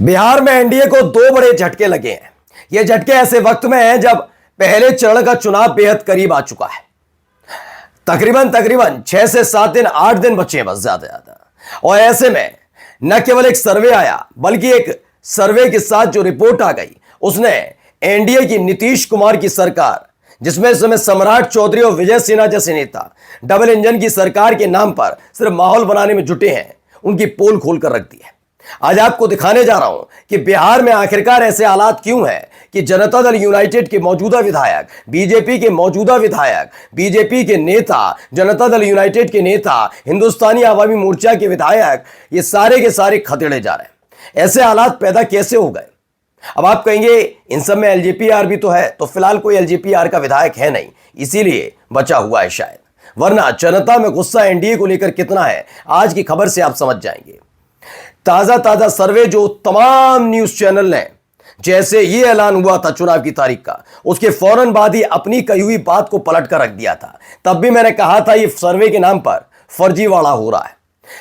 बिहार में एनडीए को दो बड़े झटके लगे हैं। ये झटके ऐसे वक्त में हैं जब पहले चरण का चुनाव बेहद करीब आ चुका है। तकरीबन 6 से 7 दिन 8 दिन बचे हैं बस, ज्यादा। और ऐसे में न केवल एक सर्वे आया बल्कि एक सर्वे के साथ जो रिपोर्ट आ गई उसने एनडीए की नीतीश कुमार की सरकार, जिसमें इस समय सम्राट चौधरी और विजय सिन्हा जैसे नेता डबल इंजन की सरकार के नाम पर सिर्फ माहौल बनाने में जुटे हैं, उनकी पोल खोल कर रख दी है। आज आपको दिखाने जा रहा हूं कि बिहार में आखिरकार ऐसे हालात क्यों हैं कि जनता दल यूनाइटेड के मौजूदा विधायक, बीजेपी के मौजूदा विधायक, बीजेपी के नेता, जनता दल यूनाइटेड के नेता, हिंदुस्तानी आवामी मोर्चा के विधायक, ये सारे के सारे खदेड़े जा रहे हैं। ऐसे हालात पैदा कैसे हो गए? अब आप कहेंगे इन सब में एलजेपीआर भी तो है, तो फिलहाल कोई एलजेपीआर का विधायक है नहीं, इसीलिए बचा हुआ है शायद, वरना जनता में गुस्सा एनडीए को लेकर कितना है आज की खबर से आप समझ जाएंगे। ताजा सर्वे जो तमाम न्यूज चैनल ने, जैसे ये ऐलान हुआ था चुनाव की तारीख का, उसके फौरन बाद ही अपनी कही हुई बात को पलट कर रख दिया था। तब भी मैंने कहा था ये सर्वे के नाम पर फर्जीवाड़ा हो रहा है।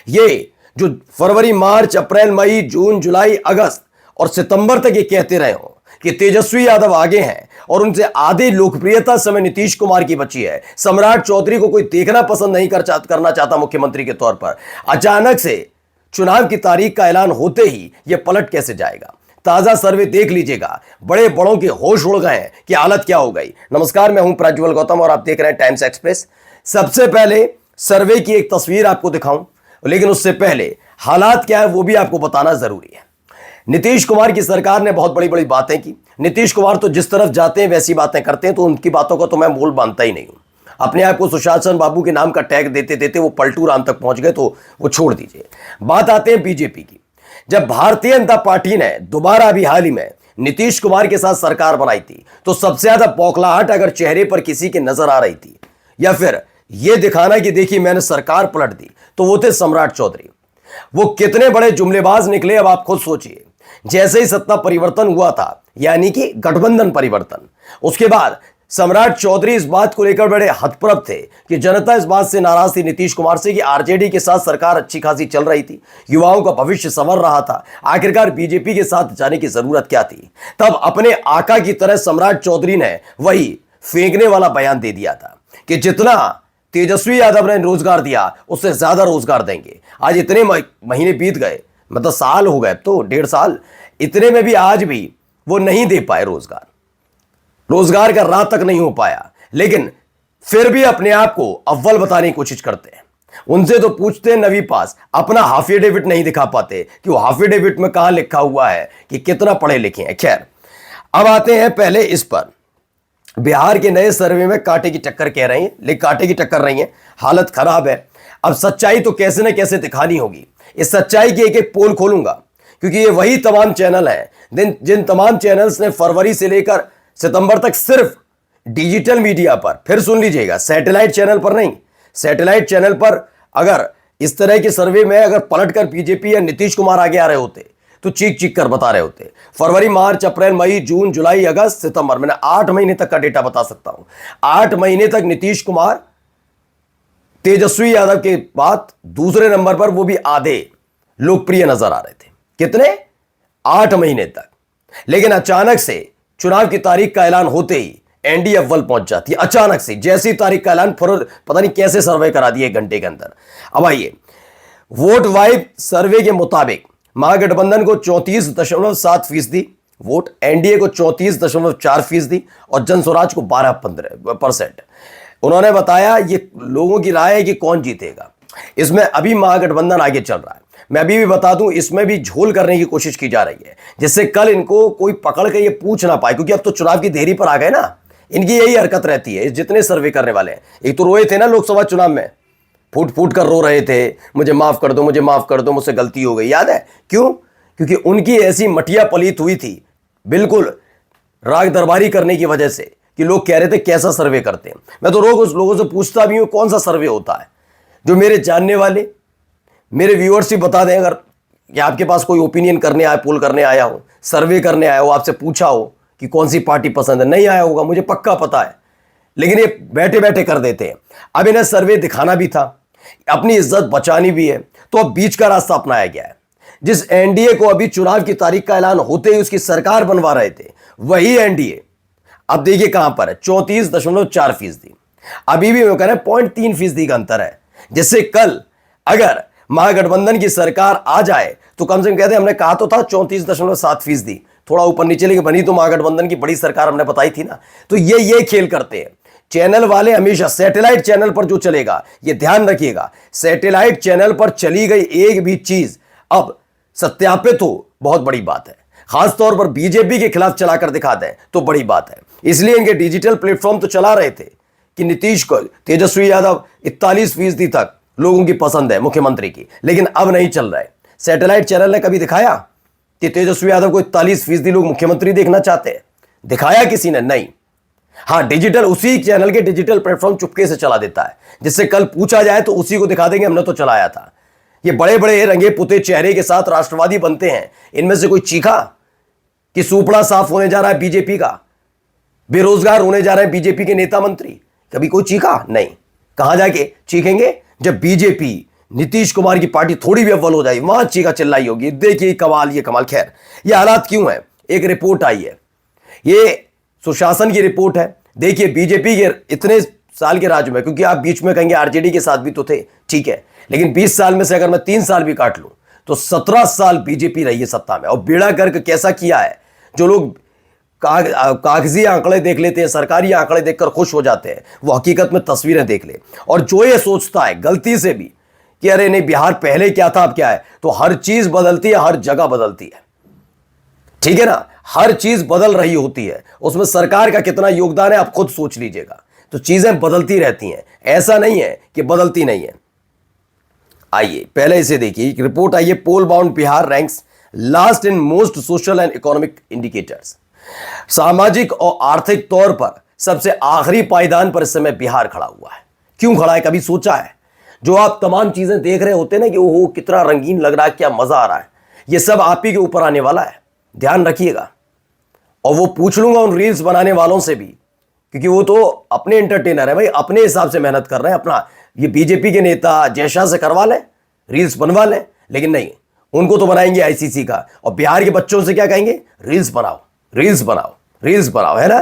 ये जो फरवरी, मार्च, अप्रैल, मई, जून, जुलाई, अगस्त और सितंबर तक ये कहते रहे हो कि तेजस्वी यादव आगे हैं और उनसे आधी लोकप्रियता समय नीतीश कुमार की बची है, सम्राट चौधरी को कोई देखना पसंद नहीं करना चाहता मुख्यमंत्री के तौर पर, अचानक से चुनाव की तारीख का ऐलान होते ही यह पलट कैसे जाएगा? ताजा सर्वे देख लीजिएगा, बड़े बड़ों के होश उड़ गए हैं कि हालत क्या हो गई। नमस्कार, मैं हूं प्रज्वल गौतम और आप देख रहे हैं टाइम्स एक्सप्रेस। सबसे पहले सर्वे की एक तस्वीर आपको दिखाऊं, लेकिन उससे पहले हालात क्या है वो भी आपको बताना जरूरी है। नीतीश कुमार की सरकार ने बहुत बड़ी बड़ी बातें की। नीतीश कुमार तो जिस तरफ जाते हैं वैसी बातें करते हैं, तो उनकी बातों का तो मैं मोल मानता ही नहीं हूं। अपने आप को सुशासन बाबू के नाम का टैग देते देते वो पलटू राम तक पहुंच गए, तो वो छोड़ दीजिए। बात आते हैं बीजेपी की। जब भारतीय जनता पार्टी ने दोबारा अभी हाल ही में नीतीश कुमार के साथ सरकार बनाई थी, तो सबसे ज्यादा बौखलाहट अगर चेहरे पर किसी की नजर आ रही थी या फिर यह दिखाना कि देखिए मैंने सरकार पलट दी, तो वो थे सम्राट चौधरी। वो कितने बड़े जुमलेबाज निकले, अब आप खुद सोचिए। जैसे ही सत्ता परिवर्तन हुआ था, यानी कि गठबंधन परिवर्तन, उसके बाद सम्राट चौधरी इस बात को लेकर बड़े हतप्रभ थे कि जनता इस बात से नाराज थी नीतीश कुमार से कि आरजेडी के साथ सरकार अच्छी खासी चल रही थी, युवाओं का भविष्य संवर रहा था, आखिरकार बीजेपी के साथ जाने की जरूरत क्या थी। तब अपने आका की तरह सम्राट चौधरी ने वही फेंकने वाला बयान दे दिया था कि जितना तेजस्वी यादव ने रोजगार दिया उससे ज्यादा रोजगार देंगे। आज इतने महीने बीत गए, मतलब साल हो गए, तो 1.5 साल, इतने में भी आज भी वो नहीं दे पाए रोजगार का रात तक नहीं हो पाया, लेकिन फिर भी अपने आप को अव्वल बताने की कोशिश करते हैं। उनसे तो पूछते हैं नवी पास, अपना हाफ एफिडेविट नहीं दिखा पाते कि वो हाफ एफिडेविट में कहां लिखा हुआ है कि कितना पढ़े लिखे हैं। खैर, अब आते हैं पहले इस पर। बिहार के नए सर्वे में कांटे की टक्कर कह रही है, लेकिन कांटे की टक्कर नहीं है, हालत खराब है। अब सच्चाई तो कैसे न कैसे दिखानी होगी। इस सच्चाई की एक एक पोल खोलूंगा, क्योंकि ये वही तमाम चैनल हैं जिन तमाम चैनल्स ने फरवरी से लेकर सितंबर तक सिर्फ डिजिटल मीडिया पर, फिर सुन लीजिएगा, सैटेलाइट चैनल पर नहीं, सैटेलाइट चैनल पर अगर इस तरह के सर्वे में अगर पलटकर बीजेपी या नीतीश कुमार आगे आ रहे होते तो चीख चीख कर बता रहे होते। फरवरी, मार्च, अप्रैल, मई, जून, जुलाई, अगस्त, सितंबर, मैंने 8 महीने तक का डेटा बता सकता हूं। 8 महीने तक नीतीश कुमार तेजस्वी यादव के बाद दूसरे नंबर पर, वो भी आधे लोकप्रिय नजर आ रहे थे। कितने? 8 महीने तक। लेकिन अचानक से चुनाव की तारीख का ऐलान होते ही एनडीए अव्वल पहुंच जाती है। अचानक से जैसी तारीख का ऐलान, पता नहीं कैसे सर्वे करा दिए 1 घंटे के अंदर। अब आइए, वोट वाइब सर्वे के मुताबिक महागठबंधन को 34.7% वोट, एनडीए को 34.4% और जनस्वराज को 12% उन्होंने बताया। ये लोगों की राय है कि कौन जीतेगा। इसमें अभी महागठबंधन आगे चल रहा है। मैं अभी भी बता दूं, इसमें भी झोल करने की कोशिश की जा रही है, जिससे कल इनको कोई पकड़ के ये पूछ ना पाए, क्योंकि अब तो चुनाव की देरी पर आ गए ना। इनकी यही हरकत रहती है, जितने सर्वे करने वाले हैं। एक तो रोए थे ना लोकसभा चुनाव में, फूट फूट कर रो रहे थे, मुझे माफ कर दो, मुझे माफ कर दो, मुझसे गलती हो गई, याद है? क्यों? क्योंकि उनकी ऐसी मटिया पलीत हुई थी, बिल्कुल राग दरबारी करने की वजह से, कि लोग कह रहे थे कैसा सर्वे करते हैं। मैं तो रोज लोगों से पूछता भी हूं कौन सा सर्वे होता है, जो मेरे जानने वाले, मेरे व्यूअर्स ही बता दें। अगर कि आपके पास कोई ओपिनियन करने आया, पोल करने आया हो, सर्वे करने आया हो, आपसे पूछा हो कि कौन सी पार्टी पसंद है, नहीं आया होगा, मुझे पक्का पता है, लेकिन ये बैठे बैठे कर देते हैं। अब इन्हें सर्वे दिखाना भी था, अपनी इज्जत बचानी भी है, तो अब बीच का रास्ता अपनाया गया है। जिस एनडीए को अभी चुनाव की तारीख का ऐलान होते ही उसकी सरकार बनवा रहे थे, वही एनडीए अब देखिए कहां पर है, 34.4%। अभी भी वो कह रहे हैं 0.3% का अंतर है, जिससे कल अगर महागठबंधन की सरकार आ जाए तो कम से कम कहते हैं, हमने कहा तो था 34.7%, थोड़ा ऊपर नीचे लेके बनी तो महागठबंधन की बड़ी सरकार हमने बताई थी ना। तो ये खेल करते हैं चैनल वाले हमेशा। सैटेलाइट चैनल पर जो चलेगा, ये ध्यान रखिएगा, सैटेलाइट चैनल पर चली गई एक भी चीज अब सत्यापित हो, बहुत बड़ी बात है। खासतौर पर बीजेपी के खिलाफ चलाकर दिखा दें तो बड़ी बात है। इसलिए इनके डिजिटल प्लेटफॉर्म तो चला रहे थे कि नीतीश को, तेजस्वी यादव 41% तक लोगों की पसंद है मुख्यमंत्री की, लेकिन अब नहीं चल रहा है। सैटेलाइट चैनल ने कभी दिखाया कि तेजस्वी यादव को 41% लोग मुख्यमंत्री देखना चाहते हैं? दिखाया किसी ने? नहीं। हां, डिजिटल, उसी चैनल के डिजिटल प्लेटफॉर्म चुपके से चला देता है, जिससे कल पूछा जाए तो उसी को दिखा देंगे हमने तो चलाया था। ये बड़े बड़े रंगे पुते चेहरे के साथ राष्ट्रवादी बनते हैं, इनमें से कोई चीखा कि सूपड़ा साफ होने जा रहा है बीजेपी का, बेरोजगार होने जा रहे हैं बीजेपी के नेता मंत्री? कभी कोई चीखा? नहीं। कहां जाके चीखेंगे? जब बीजेपी नीतीश कुमार की पार्टी थोड़ी भी अव्वल हो जाएगी, वहां चीखा चिल्लाई होगी, देखिए कमाल, ये कमाल। खैर, ये हालात क्यों है? एक रिपोर्ट आई है, ये सुशासन की रिपोर्ट है। देखिए बीजेपी के इतने साल के राज में, क्योंकि आप बीच में कहेंगे आरजेडी के साथ भी तो थे, ठीक है, लेकिन 20 साल में से अगर मैं 3 साल भी काट लूं तो 17 साल बीजेपी रही है सत्ता में। और बेड़ा गर्क कैसा किया है, जो लोग कागजी आंकड़े देख लेते हैं, सरकारी आंकड़े देखकर खुश हो जाते हैं, वो हकीकत में तस्वीरें देख ले। और जो ये सोचता है गलती से भी कि अरे नहीं बिहार पहले क्या था अब क्या है, तो हर चीज बदलती है, हर जगह बदलती है, ठीक है ना, हर चीज बदल रही होती है, उसमें सरकार का कितना योगदान है आप खुद सोच लीजिएगा। तो चीजें बदलती रहती हैं, ऐसा नहीं है कि बदलती नहीं है। आइए पहले इसे देखिए, एक रिपोर्ट आई है, poll bound Bihar ranks last in most social and economic indicators. सामाजिक और आर्थिक तौर पर सबसे आखिरी पायदान पर इस समय बिहार खड़ा हुआ है। क्यों खड़ा है, कभी सोचा है? जो आप तमाम चीजें देख रहे होते हैं ना कि ओहो कितना रंगीन लग रहा है, क्या मजा आ रहा है, ये सब आप ही के ऊपर आने वाला है, ध्यान रखिएगा। और वो पूछ लूंगा उन रील्स बनाने वालों से भी, क्योंकि वो तो अपने एंटरटेनर है भाई, अपने हिसाब से मेहनत कर रहे हैं अपना। ये बीजेपी के नेता जयशाह से करवा लें, रील्स बनवा लें, लेकिन नहीं, उनको तो बनाएंगे आईसीसी का। और बिहार के बच्चों से क्या कहेंगे? रील्स बनाओ, रील्स बनाओ, रील्स बनाओ, है ना।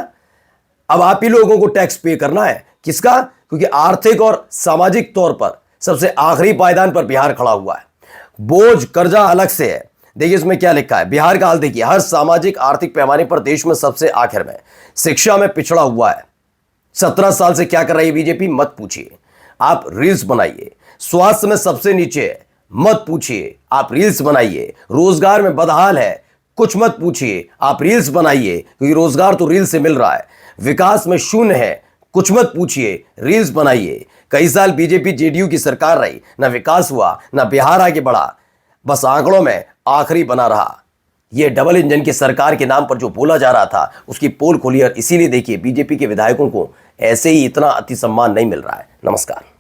अब आप ही लोगों को टैक्स पे करना है, किसका? क्योंकि आर्थिक और सामाजिक तौर पर सबसे आखिरी पायदान पर बिहार खड़ा हुआ है। बोझ कर्जा अलग से है। देखिए इसमें क्या लिखा है, बिहार का हाल देखिए, हर सामाजिक आर्थिक पैमाने पर देश में सबसे आखिर में, शिक्षा में पिछड़ा हुआ है। 17 साल से क्या कर रही है बीजेपी, मत पूछिए, आप रील्स बनाइए। स्वास्थ्य में सबसे नीचे है, मत पूछिए, आप रील्स बनाइए। रोजगार में बदहाल है, कुछ मत पूछिए, आप रील्स बनाइए, क्योंकि रोजगार तो रील्स से मिल रहा है। विकास में शून्य है, कुछ मत पूछिए, रील्स बनाइए। कई साल बीजेपी जेडीयू की सरकार रही, ना विकास हुआ, ना बिहार आगे बढ़ा, बस आंकड़ों में आखिरी बना रहा। यह डबल इंजन की सरकार के नाम पर जो बोला जा रहा था, उसकी पोल खोली। और इसीलिए देखिए बीजेपी के विधायकों को ऐसे ही इतना अति सम्मान नहीं मिल रहा है। नमस्कार।